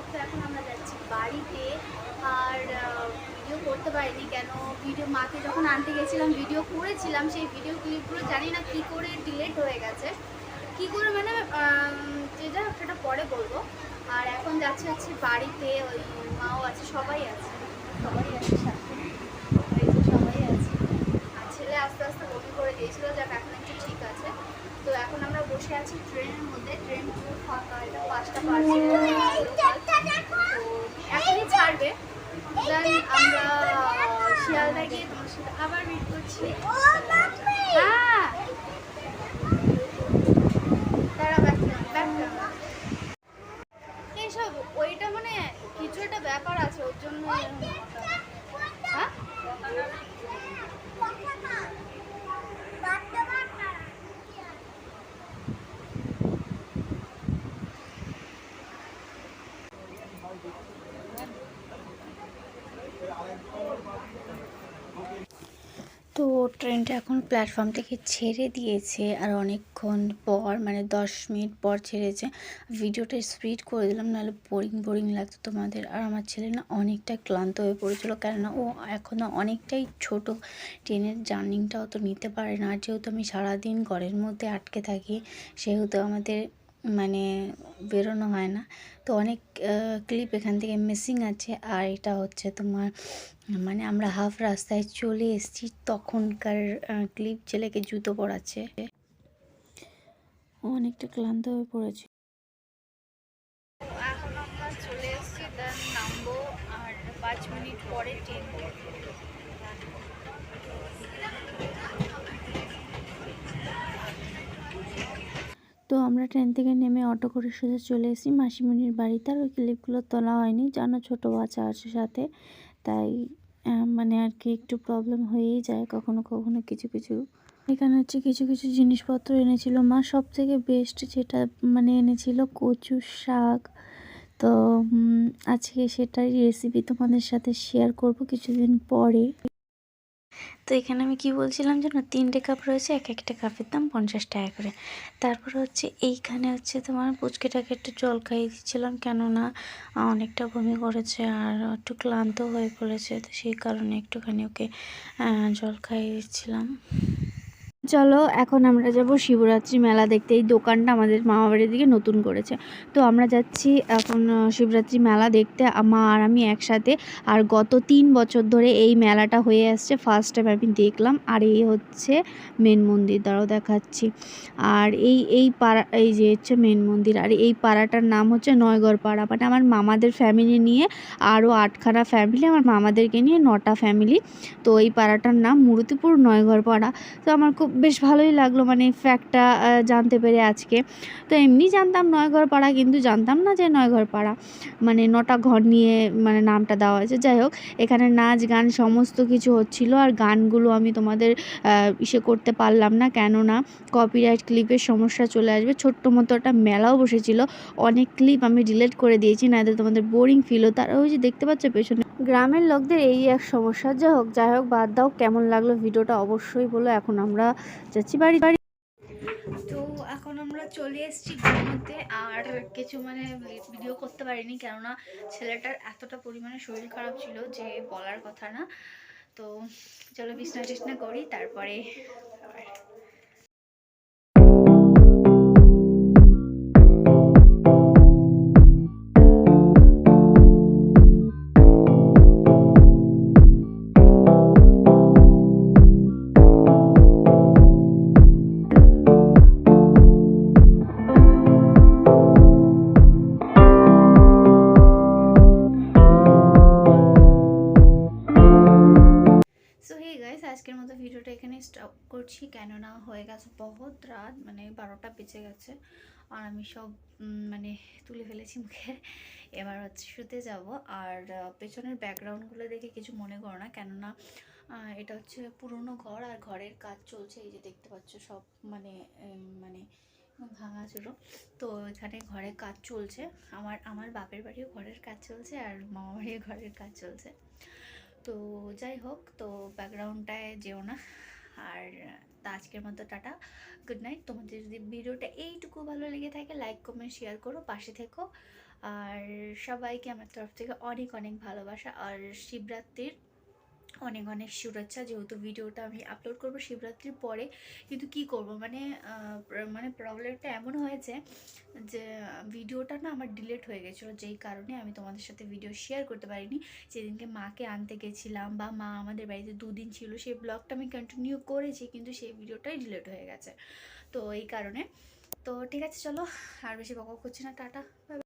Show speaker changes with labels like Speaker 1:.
Speaker 1: Blog. তো এখন আমরা যাচ্ছি বাড়িতে। আর ভিডিও করতে পারিনি কেন, ভিডিও মাকে যখন আনতে গেছিলাম ভিডিও করেছিলাম, সেই ভিডিও ক্লিপগুলো জানি না কী করে ডিলেট হয়ে গেছে, কী করে মানে যে যা সেটা পরে বলবো। আর এখন যাচ্ছে হচ্ছে বাড়িতে, ওই মাও আছে, সবাই আছে, সবাই আছে সাথে, এই যে সবাই আছে। আর ছেলে আস্তে আস্তে বমি করে দিয়েছিল, যাক এখন একটু ঠিক আছে। তো এখন আমরা বসে আছি ট্রেনের মধ্যে, ট্রেন পুরো ফাঁকা, এটা 5টা পার্সেন্ট তো এখনই ছাড়বে। দেন আমরা শিয়ালদা গিয়ে তোমার সাথে আবার মিট করছি। হ্যাঁ তারা এইসব ওইটা মানে কিছু একটা ব্যাপার আছে ওর জন্য। হ্যাঁ তো ট্রেনটা এখন প্ল্যাটফর্ম থেকে ছেড়ে দিয়েছে, আর অনেকক্ষণ পর মানে 10 মিনিট পর ছেড়েছে। ভিডিওটা স্পিড করে দিলাম, নাহলে বোরিং লাগতো তোমাদের। আর আমার ছেলে না অনেকটা ক্লান্ত হয়ে পড়েছিল, কেননা ও এখনও অনেকটাই ছোট, ট্রেনের জার্নিংটাও তো নিতে পারে না। আর যেহেতু আমি সারাদিন ঘরের মধ্যে আটকে থাকি, সেহেতু আমাদের মানে বেরোনো হয় না। তো অনেক ক্লিপ এখান থেকে মিসিং আছে। আর এটা হচ্ছে তোমার মানে আমরা হাফ রাস্তায় চলে এসেছি, তখনকার ক্লিপ। ছেলেকে জুতো পরাচ্ছে, অনেকটা ক্লান্ত হয়ে পড়েছে। এখন আমরা চলে এসেছি, দেন নামবো। আর 5 মিনিট পরে ট্রেন। তো আমরা ট্রেন থেকে নেমে অটো করে সোজা চলে এসেছি মাসিমণির বাড়িতে। আর ওই ক্লিপগুলো তোলা হয়নি, জানো ছোটো বাচ্চা আছে সাথে, তাই মানে আর কি একটু প্রবলেম হয়েই যায় কখনো কখনো কিছু কিছু। এখানে হচ্ছে কিছু কিছু জিনিসপত্র এনেছিল মা, সব থেকে বেস্ট যেটা মানে এনেছিল কচু শাক। তো আজকে সেটাই রেসিপি তোমাদের সাথে শেয়ার করব কিছুদিন পরে। তো এখানে আমি কি বলছিলাম যেন, 3টে কাপ রয়েছে, এক একটা কাপের দাম 50 টাকা করে। তারপরে হচ্ছে এইখানে হচ্ছে তোমার পুচকেটাকে একটু জল খাইয়ে দিচ্ছিলাম, কেননা অনেকটা বমি করেছে আর একটু ক্লান্ত হয়ে পড়েছে, তো সেই কারণে একটুখানি ওকে জল খাইয়ে দিচ্ছিলাম। চলো এখন আমরা যাব শিবরাত্রি মেলা দেখতে। এই দোকানটা আমাদের মামাবাড়ির দিকে নতুন করেছে, তো আমরা যাচ্ছি এখন শিবরাত্রি মেলা দেখতে, মা আর আমি একসাথে। আর গত 3 বছর ধরে এই মেলাটা হয়ে আসছে, ফার্স্ট টাইম আমি দেখলাম। আর এই হচ্ছে মেন মন্দির, দ্বারাও দেখাচ্ছি। আর এই পাড়া, এই যে হচ্ছে মেন মন্দির। আর এই পাড়াটার নাম হচ্ছে নয়গড় পাড়া, মানে আমার মামাদের ফ্যামিলি নিয়ে আরও 8খানা ফ্যামিলি, আমার মামাদেরকে নিয়ে 9টা ফ্যামিলি। তো এই পাড়াটার নাম মুরুতিপুর নয়গড় পাড়া। তো আমার খুব বেশ ভালোই লাগলো মানে ফ্যাক্টটা জানতে পেরে আজকে। তো এমনি জানতাম নয়ঘর পাড়া, কিন্তু জানতাম না যে নয়ঘর পাড়া মানে 9টা ঘর নিয়ে মানে নামটা দেওয়া হয়েছে। যাই হোক, এখানে নাচ গান সমস্ত কিছু হচ্ছিল। আর গানগুলো আমি তোমাদের ইসে করতে পারলাম না, কেননা কপিরাইট ক্লিপের সমস্যা চলে আসবে। ছোট্ট মতো একটা মেলাও বসেছিল, অনেক ক্লিপ আমি ডিলিট করে দিয়েছি, না এতে তোমাদের বোরিং ফিল হতো। আর ওই যে দেখতে পাচ্ছ পেছনে গ্রামের লোকদের এই এক সমস্যা। যাই হোক বাদ দাও, কেমন লাগলো ভিডিওটা অবশ্যই বলো। এখন আমরা যাচ্ছি বাড়ি। তো এখন আমরা চলে এসেছি ঘুমোতে। আর কিছু মানে ভিডিও করতে পারিনি, কেননা ছেলেটার এতটা পরিমাণে শরীর খারাপ ছিল যে বলার কথা না। তো চলো বিছনা টিছনা করি, তারপরে আজকের মতো ভিডিওটা এখানে স্টপ করছি, কেননা হয়ে গেছে বহুত রাত, মানে 12টা বেজে গেছে। আর আমি সব মানে তুলে ফেলেছি মুখে, এবার হচ্ছে শুতে যাব। আর পেছনের ব্যাকগ্রাউন্ডগুলো দেখে কিছু মনে করো না, কেননা এটা হচ্ছে পুরনো ঘর, আর ঘরের কাজ চলছে। এই যে দেখতে পাচ্ছ সব মানে মানে ভাঙাচোরো। তো এখানে ঘরের কাজ চলছে, আমার বাপের বাড়িও ঘরের কাজ চলছে, আর মামা বাড়িও ঘরের কাজ চলছে। তো যাই হোক, তো ব্যাকগ্রাউন্ডটায় যেও না। আর তা আজকের মতো টাটা, গুড নাইট। তোমাদের যদি ভিডিওটা এইটুকু ভালো লেগে থাকে, লাইক কমেন্ট শেয়ার করো, পাশে থেকো।
Speaker 2: আর সবাইকে আমার তরফ থেকে অনেক অনেক ভালোবাসা, আর শিবরাত্রির অনেক অনেক শুভেচ্ছা। যেহেতু ভিডিওটা আমি আপলোড করব শিবরাত্রির পরে, কিন্তু কি করব মানে মানে প্রবলেমটা এমন হয়েছে যে ভিডিওটা না আমার ডিলিট হয়ে গেছিলো, যেই কারণে আমি তোমাদের সাথে ভিডিও শেয়ার করতে পারিনি। যেদিনকে মাকে আনতে গেছিলাম বা মা আমাদের বাড়িতে 2 দিন ছিল, সেই ব্লগটা আমি কন্টিনিউ করেছি, কিন্তু সেই ভিডিওটাই ডিলিট হয়ে গেছে। তো এই কারণে, তো ঠিক আছে চলো, আর বেশি বকা করছি না, টাটা।